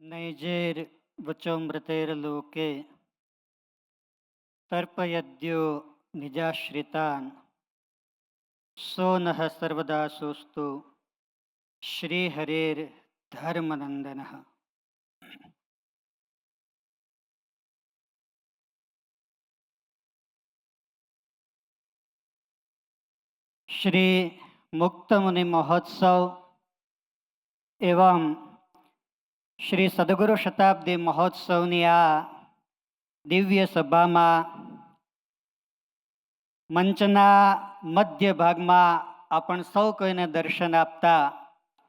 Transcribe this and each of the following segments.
नैजेर वचोमृतेर्लोके तर्पयद्यो निजाश्रितान् सो नः सर्वदा सोस्तु श्रीहरेर्धर्मनन्दनः। श्री मुक्तमुनि महोत्सव एवं श्री सद्गुरु शताब्दी महोत्सवની આ દિવ્ય સભામાં મંચના મધ્ય ભાગમાં આપણ સૌ કોઈને દર્શન આપતા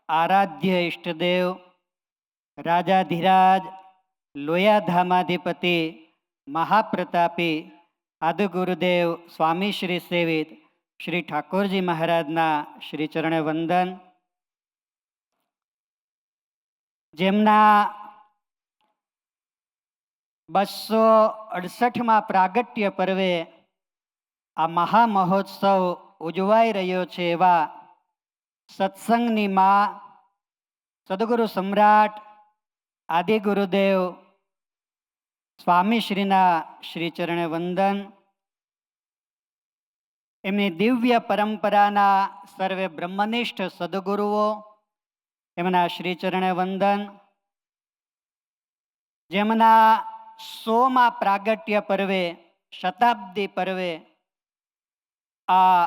આરાધ્ય ઈષ્ટદેવ રાજાધિરાજ લોયાધામાધિપતિ મહાપ્રતાપી આદિગુરુદેવ સ્વામી શ્રી સેવિત શ્રી ઠાકોરજી મહારાજના શ્રી ચરણે વંદન. જેમના 268માં પ્રાગટ્ય પર્વે આ મહામહોત્સવ ઉજવાઈ રહ્યો છે એવા સત્સંગની માં સદગુરુ સમ્રાટ આદિ ગુરુદેવ સ્વામીશ્રીના શ્રી ચરણે વંદન. એમની દિવ્ય પરંપરાના સર્વે બ્રહ્મનિષ્ઠ સદગુરુઓ એમના શ્રી ચરણે વંદન. જેમના 100મા પ્રાગટ્ય પર્વે શતાબ્દી પર્વે આ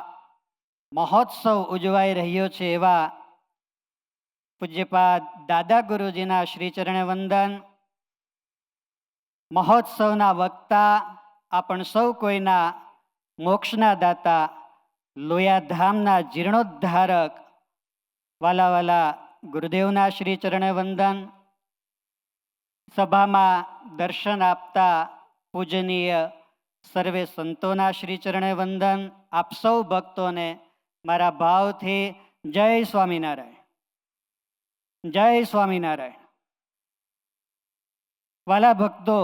મહોત્સવ ઉજવાઈ રહ્યો છે એવા પૂજ્યપાદ દાદા ગુરુજીના શ્રી ચરણે વંદન. મહોત્સવના વક્તા આપણ સૌ કોઈના મોક્ષના દાતા લોયાધામના જીર્ણોદ્ધારક વાલા વાલા ગુરુદેવના શ્રી ચરણે વંદન. સભામાં દર્શન આપતા પૂજનીય સર્વે સંતોના શ્રી ચરણે વંદન. આપ સૌ ભક્તોને મારા ભાવથી જય સ્વામિનારાયણ, જય સ્વામિનારાયણ. વાલા ભક્તો,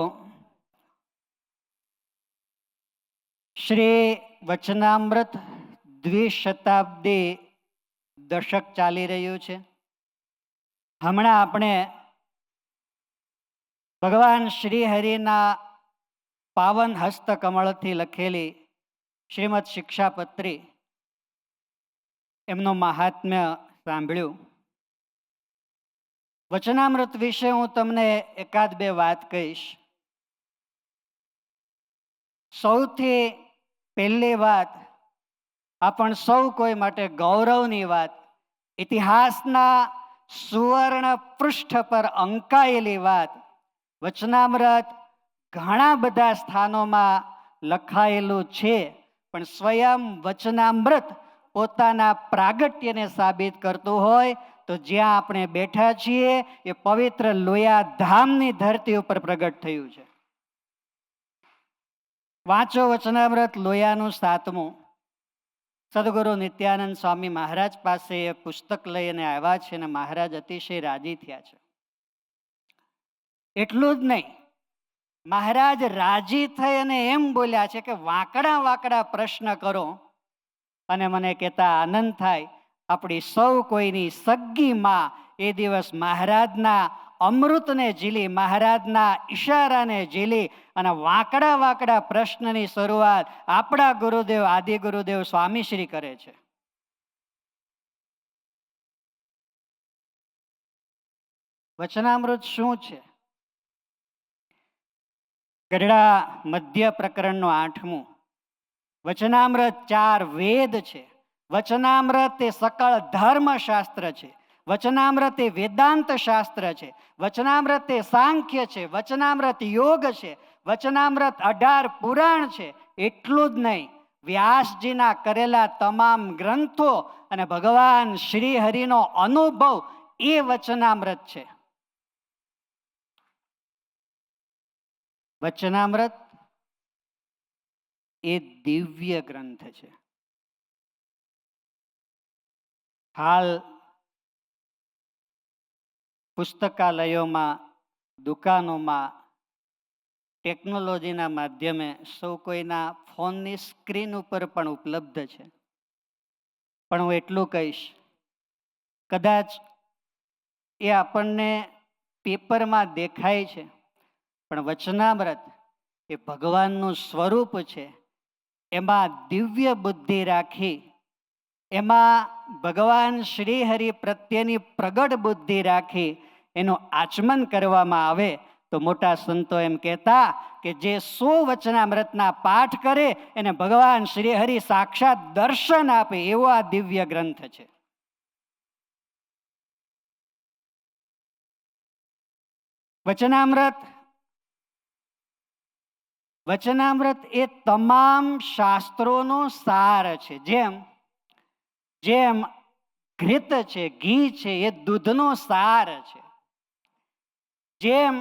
શ્રી વચનામૃત દ્વિશતાબ્દી દશક ચાલી રહ્યું છે. હમણાં આપણે ભગવાન શ્રી હરિના પાવન હસ્તકમળથી લખેલી શ્રીમદ શિક્ષાપત્રી એમનું મહાત્મ્ય સાંભળ્યું. વચનામૃત વિશે હું તમને એકાદ બે વાત કહીશ. સૌથી પહેલી વાત, આપણ સૌ કોઈ માટે ગૌરવની વાત, ઇતિહાસના સુવર્ણ પૃષ્ઠ પર અંકાયેલી વાત. વચનામૃત ઘણા બધા સ્થાનોમાં લખાયેલું છે, પણ સ્વયં વચનામૃત પોતાના પ્રાગટ્યને સાબિત કરતું હોય તો જ્યાં આપણે બેઠા છીએ એ પવિત્ર લોયાધામની ધરતી ઉપર પ્રગટ થયું છે. વાંચો વચનામૃત લોયાનું 7મું. સદગુરુ નિત્યાનંદ સ્વામી મહારાજ પાસે એ પુસ્તક લઈને આવ્યા છે અને મહારાજ અતિશય રાજી થયા છે. એટલું જ નહીં, મહારાજ રાજી થઈ અને એમ બોલ્યા છે કે વાંકડા વાંકડા પ્રશ્ન કરો અને મને કહેતા આનંદ થાય. આપણી સૌ કોઈની સગ્ગી માં એ દિવસ મહારાજના અમૃતને ઝીલી, મહારાજના ઈશારાને ઝીલી અને વાંકડા વાંકડા પ્રશ્નની શરૂઆત આપણા ગુરુદેવ આદિ ગુરુદેવ સ્વામીશ્રી કરે છે. વચનામૃત શું છે? ગઢડા મધ્ય પ્રકરણનું 8મું. વચનામૃત 4 વેદ છે. વચનામૃત એ સકળ ધર્મશાસ્ત્ર છે. વચનામૃત એ વેદાંત શાસ્ત્ર છે. વચનામૃત એ સાંખ્ય છે. વચનામૃત યોગ છે. વચનામૃત 18 પુરાણ છે. એટલું જ નહીં, વ્યાસજીના કરેલા તમામ ગ્રંથો અને ભગવાન શ્રી હરિનો અનુભવ એ વચનામૃત છે. વચનામૃત એ દિવ્ય ગ્રંથ છે. હાલ પુસ્તકાલયોમાં, દુકાનોમાં ટેકનોલોજીના માધ્યમે સૌ કોઈના ફોનની સ્ક્રીન ઉપર પણ ઉપલબ્ધ છે. પણ હું એટલું કહીશ, કદાચ એ આપણને પેપરમાં દેખાય છે, પણ વચનામૃત એ ભગવાનનું સ્વરૂપ છે. એમાં દિવ્ય બુદ્ધિ રાખી, એમાં ભગવાન શ્રી હરિ પ્રત્યેની પ્રગટ બુદ્ધિ રાખી એનું આચમન કરવામાં આવે તો મોટા સંતો એમ કહેતા કે જે 100 વચનામૃતના પાઠ કરે એને ભગવાન શ્રી હરિ સાક્ષાત દર્શન આપે એવો આ દિવ્ય ગ્રંથ છે. વચનામૃત એ તમામ શાસ્ત્રોનો સાર છે. જેમ ઘૃત છે, ઘી છે, એ દૂધનો સાર છે. જેમ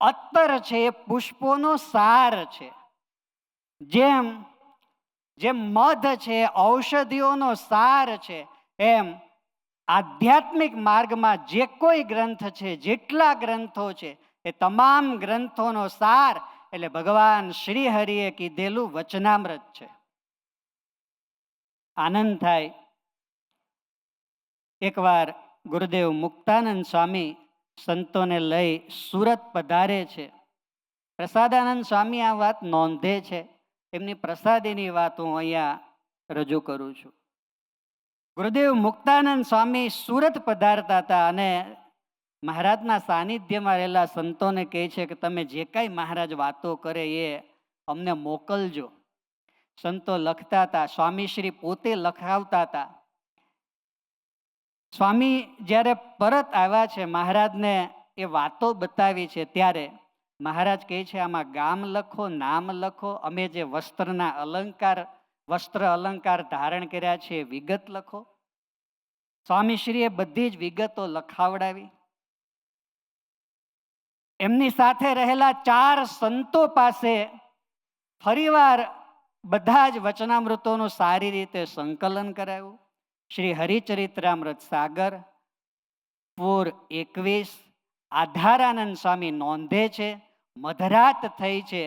અત્તર છે એ પુષ્પોનો સાર છે. જેમ મધ છે ઔષધિઓનો સાર છે, એમ આધ્યાત્મિક માર્ગમાં જે કોઈ ગ્રંથ છે, જેટલા ગ્રંથો છે, એ તમામ ગ્રંથોનો સાર એટલે ભગવાન શ્રી હરિએ કીધેલું વચનામૃત છે. આનંદ થાય. એકવાર ગુરુદેવ મુક્તાનંદ સ્વામી સંતોને લઈ સુરત પધારે છે. પ્રસાદાનંદ સ્વામી આ વાત નોંધે છે. એમની પ્રસાદીની વાત હું અહીંયા રજૂ કરું છું. ગુરુદેવ મુક્તાનંદ સ્વામી સુરત પધારતા હતા અને મહારાજના સાનિધ્યમાં રહેલા સંતોને કહે છે કે તમે જે કાંઈ મહારાજ વાતો કરે એ અમને મોકલજો. સંતો લખતા હતા, સ્વામીશ્રી પોતે લખાવતા હતા. સ્વામી જ્યારે પરત આવ્યા છે, મહારાજને એ વાતો બતાવી છે, ત્યારે મહારાજ કહે છે આમાં ગામ લખો, નામ લખો, અમે જે વસ્ત્ર અલંકાર ધારણ કર્યા છે એ વિગત લખો. સ્વામીશ્રીએ બધી જ વિગતો લખાવડાવી. એમની સાથે રહેલા 4 સંતો પાસે ફરીવાર બધા જ વચનામૃતોનું સારી રીતે સંકલન કરાયું. શ્રી હરિચરિત્રામૃત સાગર પૂર 21 આધારાનંદ સ્વામી નોંધે છે. મધરાત થઈ છે,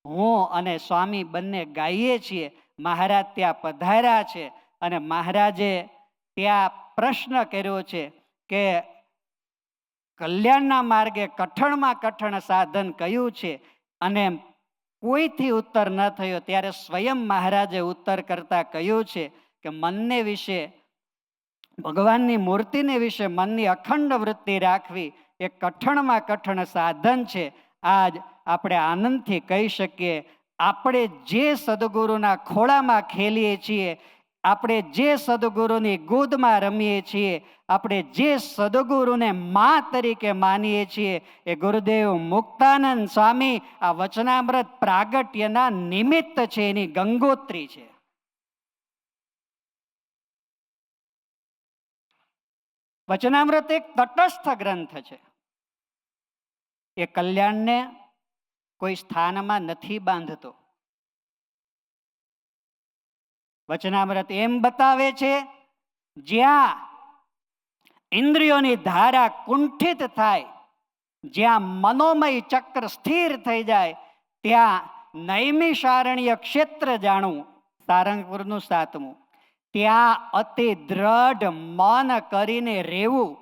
હું અને સ્વામી બંને ગાઈએ છીએ. મહારાજ ત્યાં પધાર્યા છે અને મહારાજે ત્યાં પ્રશ્ન કર્યો છે કે કલ્યાણના માર્ગે કઠણમાં કઠણ સાધન કયું છે, અને કોઈથી ઉત્તર ન થયો. ત્યારે સ્વયં મહારાજે ઉત્તર કરતા કહ્યું છે કે મનને વિશે, ભગવાનની મૂર્તિને વિશે મનની અખંડ વૃત્તિ રાખવી એ કઠણમાં કઠણ સાધન છે. આજ આપણે આનંદથી કહી શકીએ, આપણે જે સદગુરુના ખોળામાં ખેલીએ છીએ, આપણે જે સદગુરુની ગોદમાં રમીએ છીએ, આપણે જે સદગુરુને મા તરીકે માનીએ છીએ, એ ગુરુદેવ મુક્તાનંદ સ્વામી આ વચનામૃત પ્રાગટ્યના નિમિત્ત છે, એની ગંગોત્રી છે. વચનામૃત એક તટસ્થ ગ્રંથ છે. એ કલ્યાણને કોઈ સ્થાનમાં નથી બાંધતો. વચનામૃત એમ બતાવે છે જ્યાં ઇન્દ્રિયોની ધારા કુંઠિત થાય, જ્યાં મનોમય ચક્ર સ્થિર થઈ જાય, ત્યાં નૈમિષારણ્ય ક્ષેત્ર જાણવું, સારંગપુરનું 7મું, ત્યાં અતિ દ્રઢ મન કરીને રહેવું.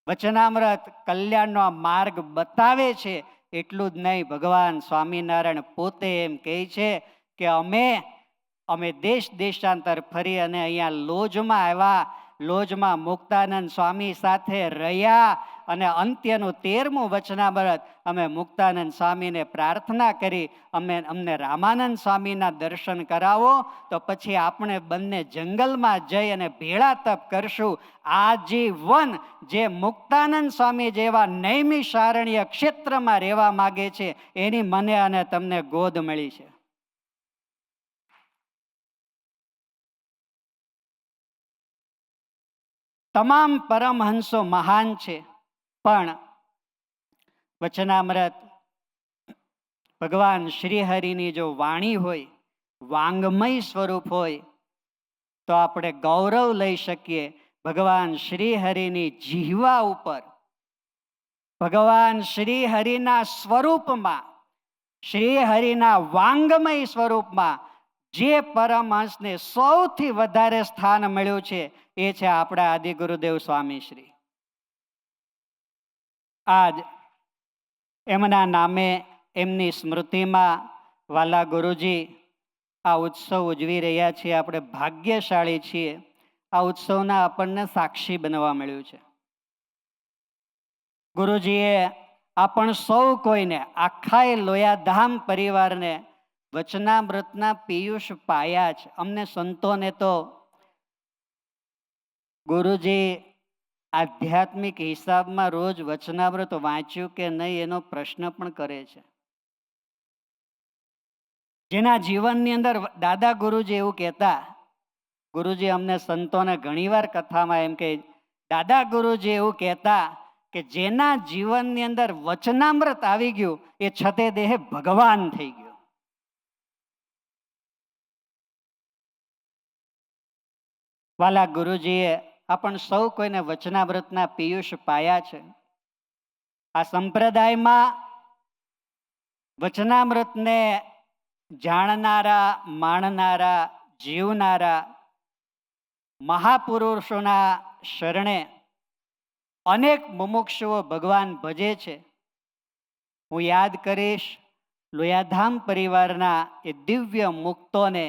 વચનામૃત કલ્યાણનો આ માર્ગ બતાવે છે. એટલું જ નહીં, ભગવાન સ્વામિનારાયણ પોતે એમ કહે છે કે અમે દેશ દેશાંતર ફરી અને અહીંયા લોજમાં આવ્યા. લોજમાં મુક્તાનંદ સ્વામી સાથે રહ્યા અને અંત્યનું 13મું વચનામૃત અમે મુક્તાનંદ સ્વામીને પ્રાર્થના કરી, અમને રામાનંદ સ્વામીના દર્શન કરાવો, તો પછી આપણે બંને જંગલમાં જઈ અને ભેળા તપ કરશું. આજીવન જે મુક્તાનંદ સ્વામી જેવા નૈમિષારણ્ય ક્ષેત્રમાં રહેવા માગે છે, એની મને અને તમને ગોદ મળી છે. તમામ પરમહંસો મહાન છે, પણ વચનામૃત ભગવાન શ્રી હરિની જો વાણી હોય, વાંગમય સ્વરૂપ હોય, તો આપણે ગૌરવ લઈ શકીએ ભગવાન શ્રી હરિની જીહવા ઉપર. ભગવાન શ્રી હરિના સ્વરૂપમાં, શ્રી હરિના વાંગમય સ્વરૂપમાં જે પરમહંસને સૌથી વધારે સ્થાન મળ્યું છે, એ છે આપણા આદિ ગુરુદેવ સ્વામી શ્રી. આજ એમના નામે એમની સ્મૃતિમાં વાલા ગુરુજી આ ઉત્સવ ઉજવી રહ્યા છીએ. આપણે ભાગ્યશાળી છીએ, આ ઉત્સવના આપણને સાક્ષી બનવા મળ્યું છે. ગુરુજીએ આપણ સૌ કોઈને, આખા લોયાધામ પરિવારને વચનામૃતના પિયુષ પાયા છે. અમને સંતોને તો ગુરુજી આધ્યાત્મિક હિસાબમાં રોજ વચનામૃત વાંચ્યું કે નહીં એનો પ્રશ્ન પણ કરે છે. જેના જીવનની અંદર દાદા ગુરુજી એવું કહેતા, ગુરુજી અમને સંતોને ઘણીવાર કથામાં એમ કે દાદા ગુરુજી એવું કહેતા કે જેના જીવનની અંદર વચનામૃત આવી ગયું એ છતે દેહે ભગવાન થઈ ગયો. વાલા ગુરુજીએ આપણ સૌ કોઈને વચનામૃતના પિયુષ પાયા છે. આ સંપ્રદાયમાં વચનામૃતને જાણનારા, માણનારા, જીવનારા મહાપુરુષોના શરણે અનેક મુમુક્ષુઓ ભગવાન ભજે છે. હું યાદ કરીશ લોયાધામ પરિવારના એ દિવ્ય મુક્તોને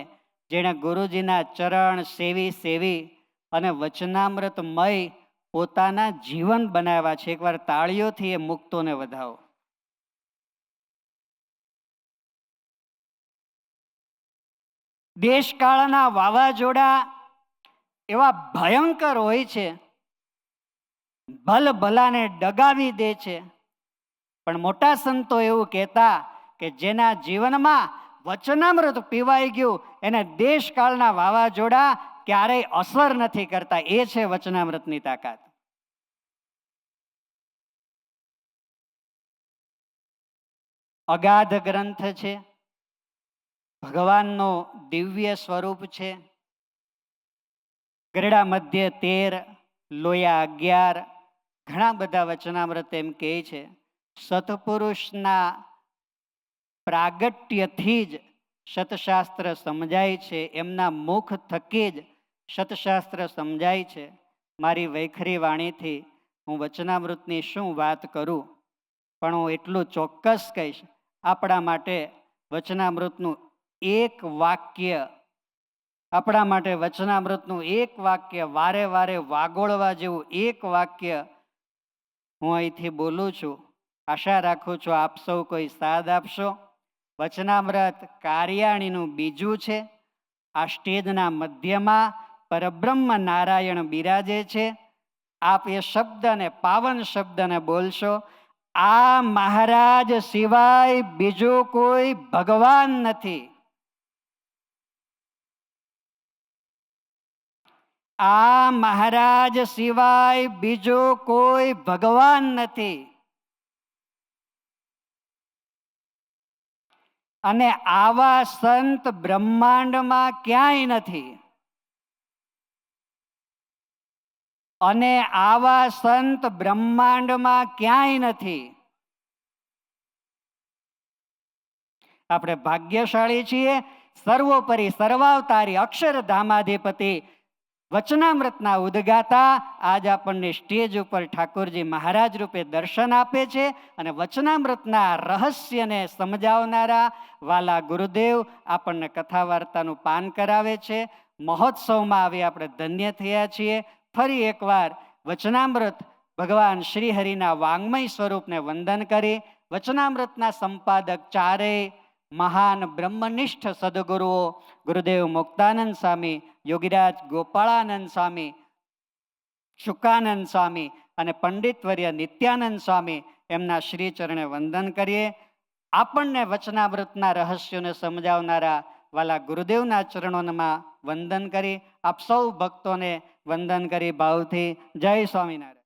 જેણે ગુરુજીના ચરણ સેવી સેવી અને વચનામૃતમય પોતાના જીવન બનાવ્યા છે. એકવાર તાળીઓથી એ મુક્તોને વધાવો. દેશકાળના વાવાઝોડા એવા ભયંકર હોય છે, ભલભલાને ડગાવી દે છે, પણ મોટા સંતો એવું કહેતા કે જેના જીવનમાં વચનામૃત પીવાઈ ગયું એને દેશકાળના વાવાઝોડા ક્યારેય અસર નથી કરતા. એ છે વચનામૃતની તાકાત. અગાધ ગ્રંથ છે, ભગવાનનો દિવ્ય સ્વરૂપ છે. ગરડા મધ્ય 13, લોયા 11, ઘણા બધા વચનામૃત એમ કહે છે સત્પુરુષના પ્રાગટ્યથી જ સતશાસ્ત્ર સમજાય છે, એમના મુખ થકી જ સતશાસ્ત્ર સમજાય છે. મારી વૈખરી વાણીથી હું વચનામૃતની શું વાત કરું, પણ હું એટલું ચોક્કસ કહીશ, આપણા માટે વચનામૃતનું એક વાક્ય, આપણા માટે વચનામૃતનું એક વાક્ય, વારે વારે વાગોળવા જેવું એક વાક્ય હું અહીંથી બોલું છું. આશા રાખું છું આપ સૌ કોઈ સાથ આપશો. વચનામૃત કાર્યાણીનું બીજું છે. આ સ્ટેજના મધ્યમાં પરબ્રહ્મ નારાયણ બિરાજે છે. આપ એ શબ્દને, પાવન શબ્દને બોલશો, આ મહારાજ સિવાય બીજું કોઈ ભગવાન નથી. આ મહારાજ સિવાય બીજો કોઈ ભગવાન નથી. અને આવા સંત બ્રહ્માંડમાં ક્યાંય નથી. અને આવા સંત બ્રહ્માંડમાં ક્યાંય નથી. આપણે ભાગ્યશાળી છીએ. સર્વોપરી સર્વાવતારી અક્ષરધામાધિપતિ વચનામૃતના ઉદ્ગાતા આજ આપણને સ્ટેજ ઉપર ઠાકોરજી મહારાજ રૂપે દર્શન આપે છે. અને વચનામૃતના રહસ્યને સમજાવનારા વાલા ગુરુદેવ આપણને કથા વાર્તાનું પાન કરાવે છે. મહોત્સવમાં આવી આપણે ધન્ય થયા છીએ. ફરી એકવાર વચનામૃત ભગવાન શ્રી હરિના વાંગ્મય સ્વરૂપને વંદન કરી વચનામૃતના સંપાદક ચારેય મહાન બ્રહ્મનિષ્ઠ સદગુરુઓ ગુરુદેવ મુક્તાનંદ સ્વામી, યોગીરાજ ગોપાળાનંદ સ્વામી, શુકાનંદ સ્વામી અને પંડિતવર્ય નિત્યાનંદ સ્વામી એમના શ્રી ચરણે વંદન કરીએ. આપણને વચનામૃતના રહસ્યોને સમજાવનારા વાલા ગુરુદેવના ચરણોમાં વંદન કરી આપ સૌ ભક્તોને વંદન કરી ભાવથી જય સ્વામિનારાયણ.